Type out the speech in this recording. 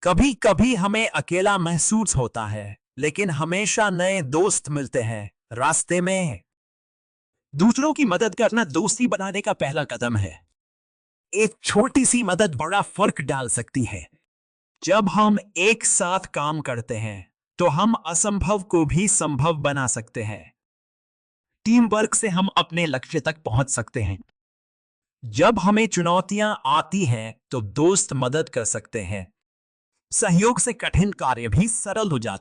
कभी कभी हमें अकेला महसूस होता है, लेकिन हमेशा नए दोस्त मिलते हैं रास्ते में। दूसरों की मदद करना दोस्ती बनाने का पहला कदम है। एक छोटी सी मदद बड़ा फर्क डाल सकती है। जब हम एक साथ काम करते हैं तो हम असंभव को भी संभव बना सकते हैं। टीम वर्क से हम अपने लक्ष्य तक पहुंच सकते हैं। जब हमें चुनौतियां आती हैं तो दोस्त मदद कर सकते हैं। सहयोग से कठिन कार्य भी सरल हो जाते हैं।